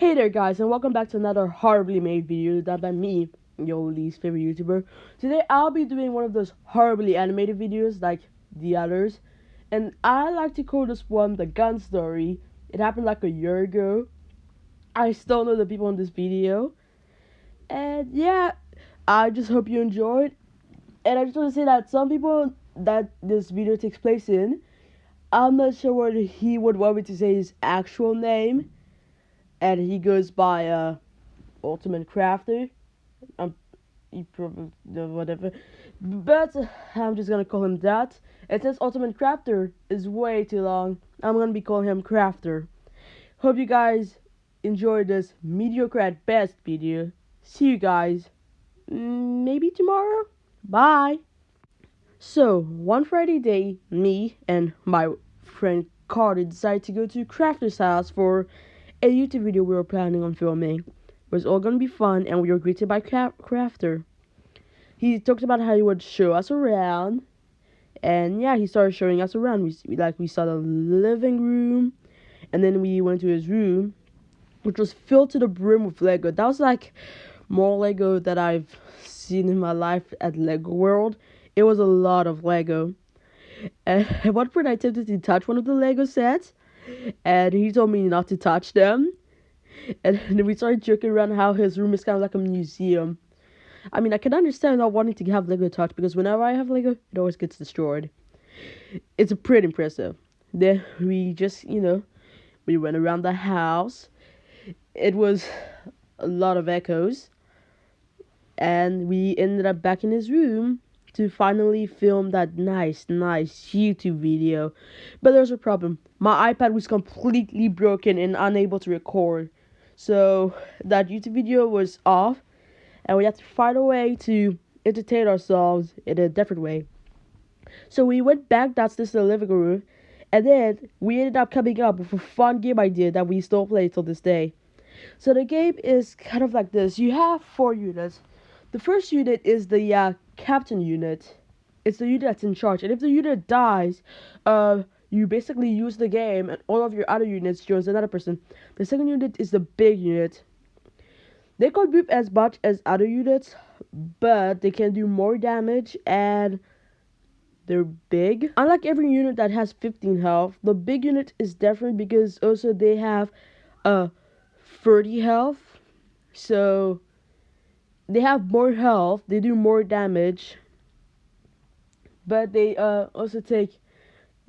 Hey there guys, and welcome back to another horribly made video done by me, your least favorite YouTuber. Today I'll be doing one of those horribly animated videos like the others, and I like to call this one the gun story. It happened like a year ago. I still know the people in this video, and yeah, I just hope you enjoyed. And I just want to say that some people that this video takes place in, I'm not sure what he would want me to say his actual name, and he goes by Ultimate Crafter. You probably know whatever, but I'm just gonna call him that. And since Ultimate Crafter is way too long, I'm gonna be calling him Crafter. Hope you guys enjoyed this mediocre at best video. See you guys maybe tomorrow. Bye. So one Friday day, me and my friend Carter decided to go to Crafter's house for a YouTube video we were planning on filming. It was all gonna be fun, and we were greeted by Crafter. He talked about how he would show us around, and yeah, he started showing us around. We saw the living room, and then we went to his room, which was filled to the brim with Lego. That was like more Lego that I've seen in my life at Lego World. It was a lot of Lego. And at one point, I attempted to touch one of the Lego sets, and he told me not to touch them. And then we started joking around how his room is kind of like a museum. I mean, I can understand not wanting to have Lego touch, because whenever I have Lego, it always gets destroyed. It's pretty impressive. Then we just, we went around the house. It was a lot of echoes. And we ended up back in his room to finally film that nice YouTube video. But there's a problem. My iPad was completely broken and unable to record. So that YouTube video was off, and we had to find a way to entertain ourselves in a different way. So we went back downstairs to the living room, and then we ended up coming up with a fun game idea that we still play till this day. So the game is kind of like this. You have 4 units. The first unit is the captain unit. It's the unit that's in charge, and if the unit dies, you basically use the game, and all of your other units joins another person. The second unit is the big unit. They can't move as much as other units, but they can do more damage, and they're big. Unlike every unit that has 15 health, the big unit is different because also they have 30 health. So they have more health, they do more damage, but they also take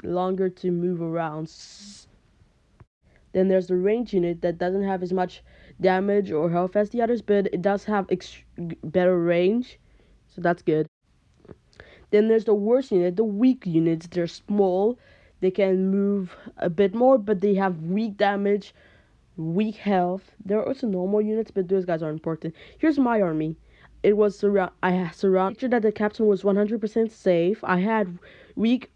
longer to move around. Then there's the range unit that doesn't have as much damage or health as the others, but it does have better range, so that's good. Then there's the worst unit, the weak units. They're small, they can move a bit more, but they have weak damage, weak health. There are also normal units, but those guys are important. Here's my army. It was I surrounded sure that the captain was 100% safe. I had weak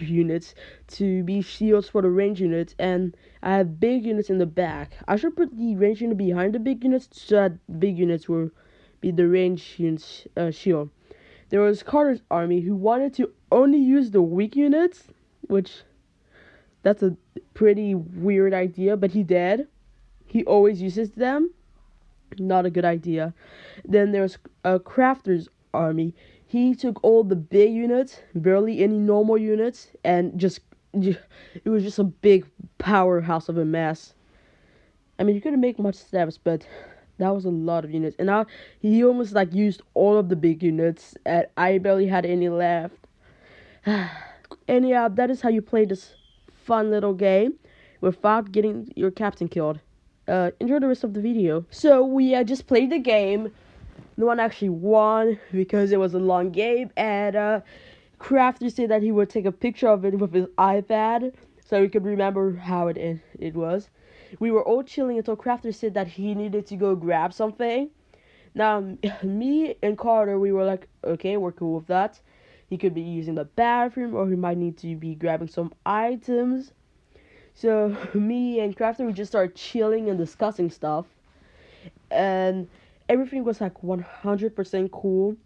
units to be shields for the range units, and I have big units in the back. I should put the range unit behind the big units so that big units will be the range units shield. There was Carter's army who wanted to only use the weak units, which that's a pretty weird idea, but he did. He always uses them. Not a good idea. Then there's a Crafter's army. He took all the big units, barely any normal units, and it was just a big powerhouse of a mess. I mean, you couldn't make much steps, but that was a lot of units. And now he almost used all of the big units, and I barely had any left. And yeah, that is how you play this fun little game without getting your captain killed. Enjoy the rest of the video. So we just played the game. No one actually won because it was a long game, and Crafter said that he would take a picture of it with his iPad so he could remember how it was. We were all chilling until Crafter said that he needed to go grab something. Now, me and Carter, we were like, okay, we're cool with that. He could be using the bathroom, or he might need to be grabbing some items. So me and Crafter, we just started chilling and discussing stuff, and everything was 100% cool.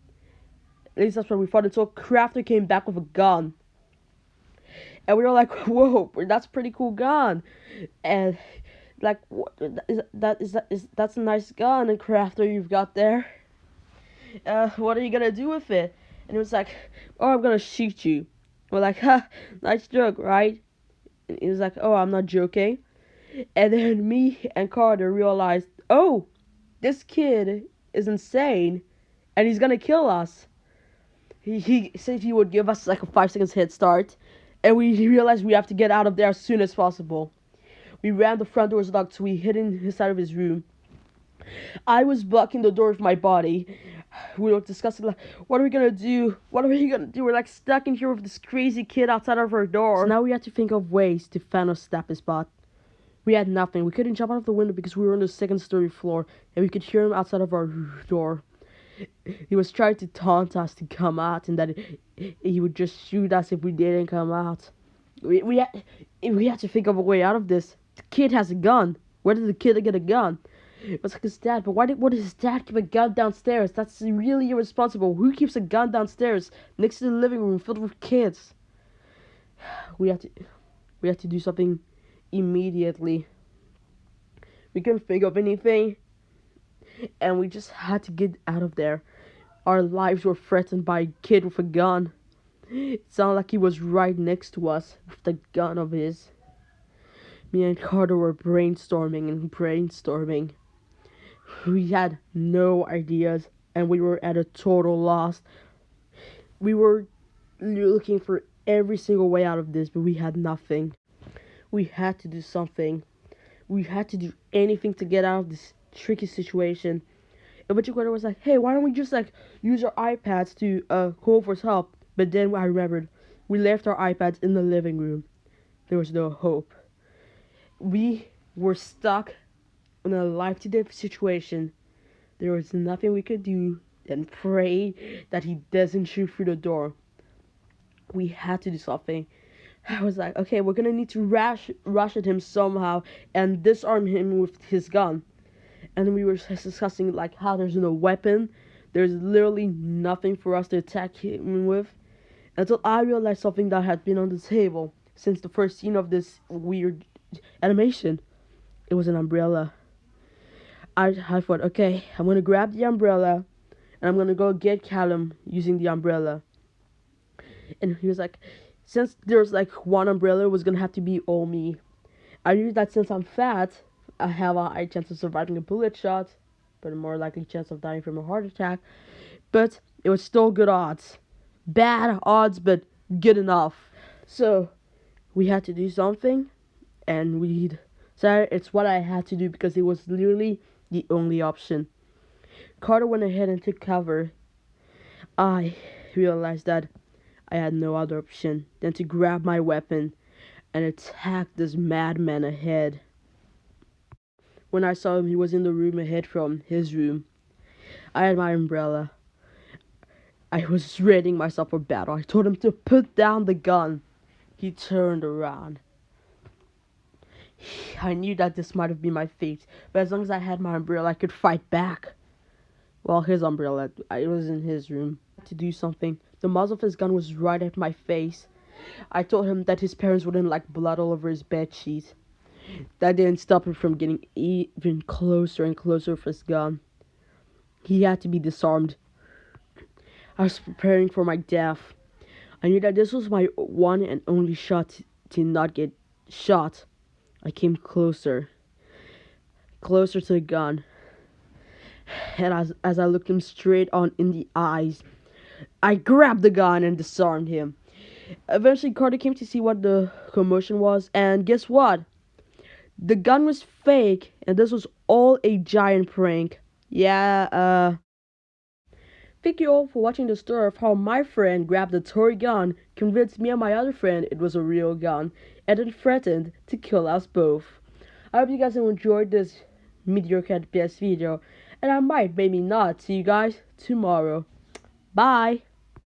At least that's what we thought, until Crafter came back with a gun. And we were like, whoa, that's a pretty cool gun. And Like, what that's a nice gun and crafter you've got there. What are you gonna do with it? And it was like, oh, I'm gonna shoot you. We're like, ha, nice joke, right? And he was like, oh, I'm not joking. And then me and Carter realized, oh, this kid is insane, and he's gonna kill us. He said he would give us like a 5 seconds head start, and we realized we have to get out of there as soon as possible. We ran, the front doors locked, so we hid inside of his room. I was blocking the door with my body. We were discussing, like, what are we gonna do? What are we gonna do? We're like stuck in here with this crazy kid outside of our door. So now we had to think of ways to Thanos stab his butt. We had nothing. We couldn't jump out of the window because we were on the second-story floor, and we could hear him outside of our door. He was trying to taunt us to come out, and that he would just shoot us if we didn't come out. We had to think of a way out of this. The kid has a gun. Where did the kid get a gun? It was like his dad, but what did his dad keep a gun downstairs? That's really irresponsible. Who keeps a gun downstairs next to the living room filled with kids? We had to do something immediately. We couldn't think of anything, and we just had to get out of there. Our lives were threatened by a kid with a gun. It sounded like he was right next to us with the gun of his. Me and Carter were brainstorming. We had no ideas, and we were at a total loss. We were looking for every single way out of this, but we had nothing. We had to do something. We had to do anything to get out of this tricky situation. And Butcher Carter was like, hey, why don't we just like use our iPads to call for help? But then I remembered, we left our iPads in the living room. There was no hope. We were stuck in a life-to-death situation. There was nothing we could do than pray that he doesn't shoot through the door. We had to do something. I was like, okay, we're gonna need to rush at him somehow and disarm him with his gun. And we were discussing like how there's no weapon. There's literally nothing for us to attack him with. Until I realized something that had been on the table since the first scene of this weird animation. It was an umbrella. I thought, okay, I'm gonna grab the umbrella and I'm gonna go get Callum using the umbrella. And he was like, since there's like one umbrella, it was gonna have to be all me. I knew that since I'm fat, I have a high chance of surviving a bullet shot, but a more likely chance of dying from a heart attack. But it was still good odds. Bad odds, but good enough. So we had to do something, and we decided it's what I had to do because it was literally the only option. Carter went ahead and took cover. I realized that I had no other option than to grab my weapon and attack this madman ahead. When I saw him, he was in the room ahead from his room. I had my umbrella. I was readying myself for battle. I told him to put down the gun. He turned around. I knew that this might have been my fate, but as long as I had my umbrella, I could fight back. Well, his umbrella, it was in his room. To do something. The muzzle of his gun was right at my face. I told him that his parents wouldn't like blood all over his bedsheet. That didn't stop him from getting even closer and closer with his gun. He had to be disarmed. I was preparing for my death. I knew that this was my one and only shot to not get shot. I came closer to the gun. And as I looked him straight on in the eyes, I grabbed the gun and disarmed him. Eventually, Carter came to see what the commotion was, and guess what? The gun was fake, and this was all a giant prank. Yeah, Thank you all for watching the story of how my friend grabbed a toy gun, convinced me and my other friend it was a real gun, and then threatened to kill us both. I hope you guys have enjoyed this mediocre at best video, and I might, maybe not, see you guys tomorrow. Bye!